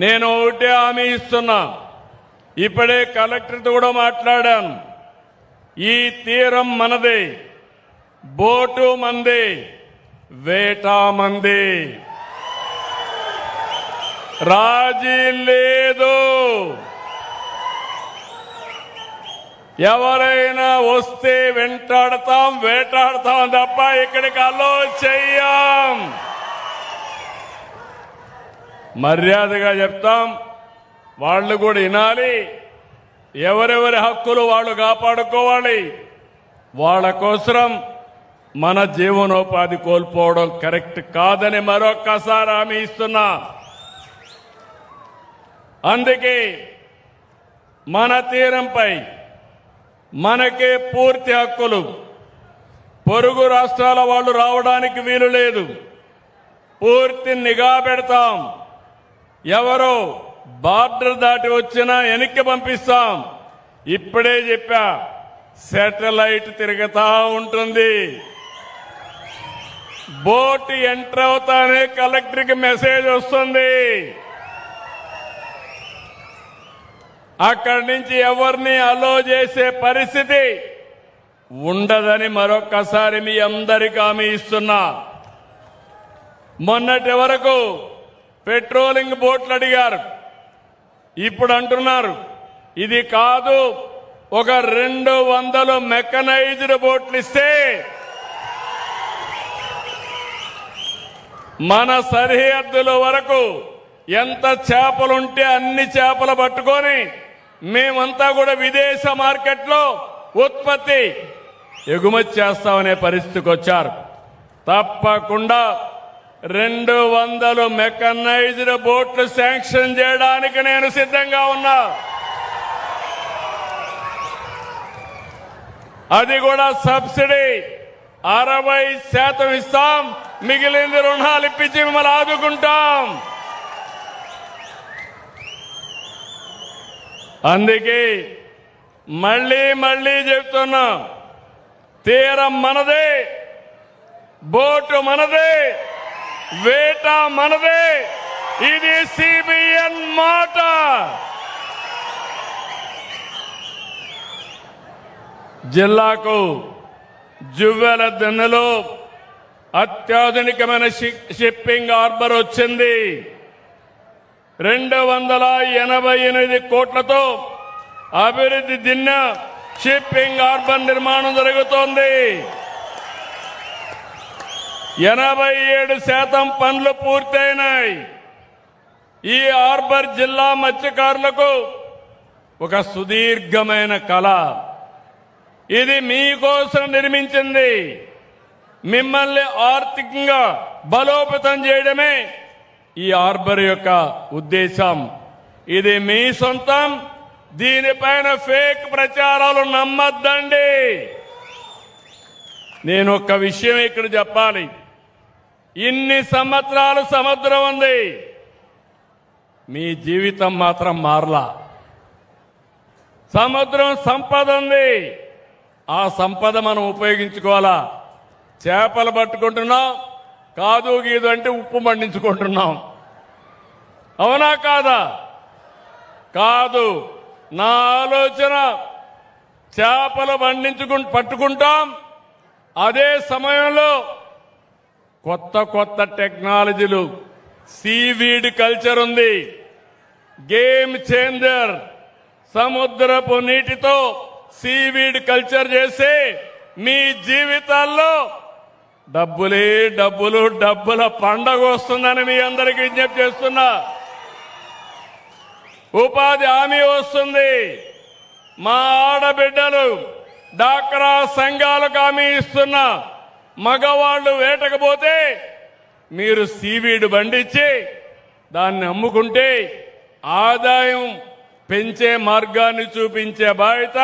నేను ఒకటే హామీ ఇస్తున్నా. ఇప్పుడే కలెక్టర్తో కూడా మాట్లాడాను. ఈ తీరం మనదే, బోటు మంది, వేట మంది, రాజీ లేదు. ఎవరైనా వస్తే వెంటాడతాం, వేటాడతాం తప్ప ఇక్కడికి అలో చెయ్యం. మర్యాదగా చెప్తాం, వాళ్ళు కూడా వినాలి. ఎవరెవరి హక్కులు వాళ్ళు కాపాడుకోవాలి. వాళ్ళ కోసం మన జీవనోపాధి కోల్పోవడం కరెక్ట్ కాదని మరొక్కసారి హామీ ఇస్తున్నా. అందుకే మన తీరంపై మనకే పూర్తి హక్కులు. పొరుగు రాష్ట్రాల వాళ్ళు రావడానికి వీలు లేదు. పూర్తి నిఘా పెడతాం. ఎవరో బార్డర్ దాటి వచ్చినా వెనక్కి పంపిస్తాం. ఇప్పుడే చెప్పా, శాటిలైట్ తిరుగుతా ఉంటుంది. బోట్ ఎంటర్ అవుతానే కలెక్టర్కి మెసేజ్ వస్తుంది. అక్కడి నుంచి ఎవరిని అలో చేసే పరిస్థితి ఉండదని మరొక్కసారి మీ అందరికీ హామీ ఇస్తున్నా. మొన్నటి వరకు పెట్రోలింగ్ బోట్లు అడిగారు. ఇప్పుడు అంటున్నారు ఇది కాదు, ఒక 200 మెకనైజ్డ్ బోట్లు ఇస్తే మన సరిహద్దుల వరకు ఎంత చేపలుంటే అన్ని చేపలు పట్టుకొని మేమంతా కూడా విదేశ మార్కెట్లో ఉత్పత్తి ఎగుమతి చేస్తామనే పరిస్థితికి వచ్చారు. తప్పకుండా 200 మెకనైజ్డ్ బోట్లు శాంక్షన్ చేయడానికి నేను సిద్ధంగా ఉన్నా. అది కూడా సబ్సిడీ 60% ఇస్తాం. మిగిలింది రుణాలు ఇప్పించి మిమ్మల్ని ఆదుకుంటాం. అందుకే మళ్ళీ చెప్తున్నా, తీరం మనదే, బోటు మనదే, వేట మనదే. ఇది సిబిఎన్ మాట. జిల్లాకు జువ్వెల దిన్నెలో అత్యాధునికమైన షిప్పింగ్ హార్బర్ వచ్చింది. 288 కోట్లతో అభివృద్ధి దిన్న షిప్పింగ్ హార్బర్ నిర్మాణం జరుగుతోంది. 87% పనులు పూర్తయినాయి. ఈ హార్బర్ జిల్లా మత్స్యకారులకు ఒక సుదీర్ఘమైన కళ. ఇది మీకోసం నిర్మించింది. మిమ్మల్ని ఆర్థికంగా బలోపేతం చేయడమే ఈ హార్బర్ యొక్క ఉద్దేశం. ఇది మీ సొంతం. దీనిపైన ఫేక్ ప్రచారాలు నమ్మద్దండి. నేను ఒక్క విషయం ఇక్కడ చెప్పాలి. ఇన్ని సంవత్సరాలు సముద్రం ఉంది, మీ జీవితం మాత్రం మారలా. సముద్రం సంపద ఉంది, ఆ సంపద మనం ఉపయోగించుకోవాలా. చేపలు పట్టుకుంటున్నాం, కాదు గీదు అంటే ఉప్పు మండించుకుంటున్నాం. అవునా కాదా? కాదు. నా ఆలోచన చేపలు పట్టుకుంటాం, అదే సమయంలో కొత్త టెక్నాలజీలు, సీవీడ్ కల్చర్ ఉంది, గేమ్ చేంజర్. సముద్రపు నీటితో సీవీడ్ కల్చర్ చేసి మీ జీవితాల్లో డబ్బుల పండగ వస్తుందని మీ అందరికీ విజ్ఞప్తి చేస్తున్నా. ఉపాధి హామీ వస్తుంది. మా ఆడబిడ్డలు డాక్రా సంఘాలకు హామీ ఇస్తున్నా. మగవాళ్లు వేటకపోతే మీరు సీవీడ్ పండించి దాన్ని అమ్ముకుంటే ఆదాయం పెంచే మార్గాన్ని చూపించే బాధ్యత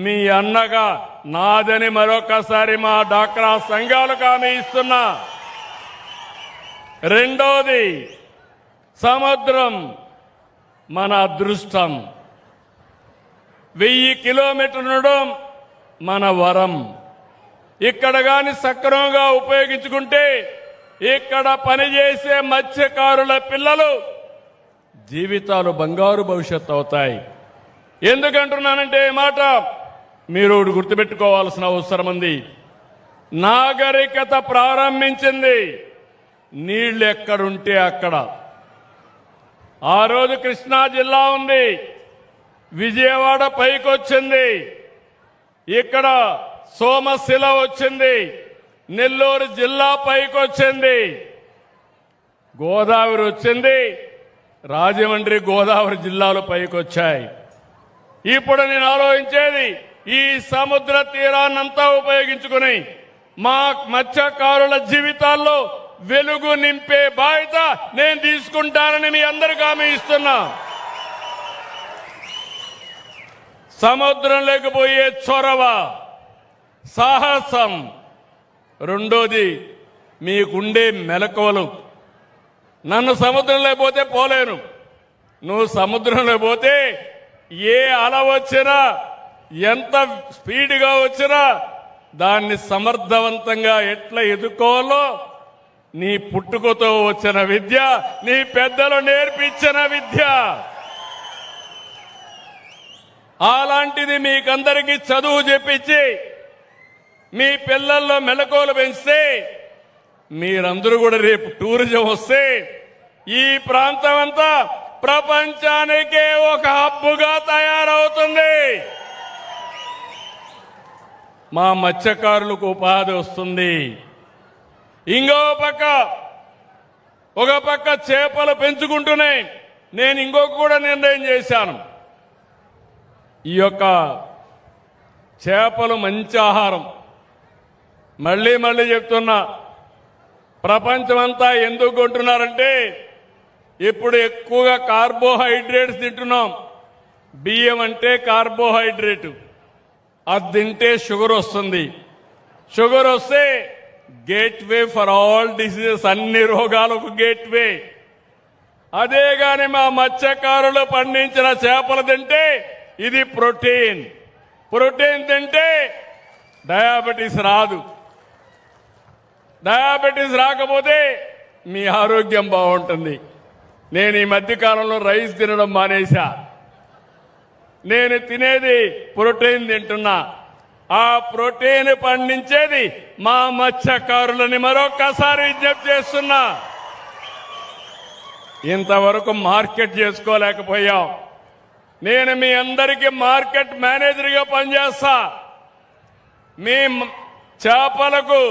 మీ అన్నగా నాదని మరొకసారి మా డాక్రా సంఘాలకు హామీ ఇస్తున్నా. రెండోది, సముద్రం మన అదృష్టం. 1000 కిలోమీటర్లు మన వరం. ఇక్కడ గాని సక్రమంగా ఉపయోగించుకుంటే ఇక్కడ పనిచేసే మత్స్యకారుల పిల్లలు జీవితాలు బంగారు భవిష్యత్తు అవుతాయి. ఎందుకంటున్నానంటే ఈ మాట మీరు గుర్తుపెట్టుకోవాల్సిన అవసరం ఉంది. నాగరికత ప్రారంభించింది నీళ్లు ఎక్కడుంటే అక్కడ. ఆ రోజు కృష్ణా జిల్లా ఉంది, విజయవాడ పైకొచ్చింది, ఇక్కడ సోమశిల వచ్చింది, నెల్లూరు జిల్లా పైకొచ్చింది, గోదావరి వచ్చింది, రాజమండ్రి గోదావరి జిల్లాలు పైకొచ్చాయి. ఇప్పుడు నేను ఆలోచించేది ఈ సముద్ర తీరాన్నంతా ఉపయోగించుకుని మా మత్స్యకారుల జీవితాల్లో వెలుగు నింపే బాధ్యత నేను తీసుకుంటానని మీ అందరికీ హామీ ఇస్తున్నా. సముద్రం లేకపోయే చొరవ, సాహసం, రెండోది మీకుండే మెలకువలు. నన్ను సముద్రంలో పోతే పోలేను, నువ్వు సముద్రంలో పోతే ఏ అల వచ్చినా ఎంత స్పీడ్గా వచ్చినా దాన్ని సమర్థవంతంగా ఎట్లా ఎదుర్కోవాలో నీ పుట్టుకతో వచ్చిన విద్య, నీ పెద్దలు నేర్పించిన విద్య. అలాంటిది మీకందరికీ చదువు చెప్పించి మీ పిల్లల్లో మెలకువలు పెంచితే మీరందరూ కూడా రేపు టూరిజం వస్తే ఈ ప్రాంతం అంతా ప్రపంచానికే ఒక హబ్బుగా తయారవుతుంది. మా మత్స్యకారులకు ఉపాధి వస్తుంది. ఇంకో పక్క ఒక పక్క చేపలు పెంచుకుంటూనే నేను ఇంకొక కూడా నిర్ణయం చేశాను. ఈ యొక్క చేపలు మంచి ఆహారం. మళ్ళీ మళ్ళీ చెప్తున్నా, ప్రపంచమంతా ఎందుకు కొంటున్నారంటే ఇప్పుడు ఎక్కువగా కార్బోహైడ్రేట్స్ తింటున్నాం. బియ్యం అంటే కార్బోహైడ్రేట్, అది తింటే షుగర్ వస్తుంది. షుగర్ వస్తే గేట్వే ఫర్ ఆల్ డిసీజెస్, అన్ని రోగాలకు గేట్వే. అదే గాని మా మత్స్యకారులు పండించిన చేపలు తింటే ఇది ప్రోటీన్. ప్రోటీన్ తింటే డయాబెటీస్ రాదు. డయాబెటీస్ రాకపోతే మీ ఆరోగ్యం బాగుంటుంది. నేను ఈ మధ్యకాలంలో రైస్ తినడం మానేశా. నేను తినేది ప్రోటీన్ తింటున్నా. ఆ ప్రోటీన్ పండించేది మా మత్స్యకారులని మరొక్కసారి విజ్ఞప్తి చేస్తున్నా. ఇంతవరకు మార్కెట్ చేసుకోలేకపోయాం. నేను మీ అందరికీ మార్కెట్ మేనేజర్గా పనిచేస్తా. మీ చేపలకు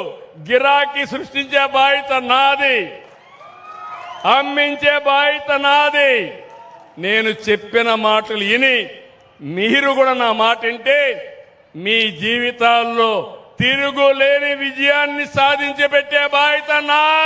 గిరాకీ సృష్టించే బాధ్యత నాది, అమ్మించే బాధ్యత నాది. నేను చెప్పిన మాటలు విని మీరు కూడా నా మాట వింటే మీ జీవితాల్లో తిరుగులేని విజయాన్ని సాధించి పెట్టే బాధ్యత నాది.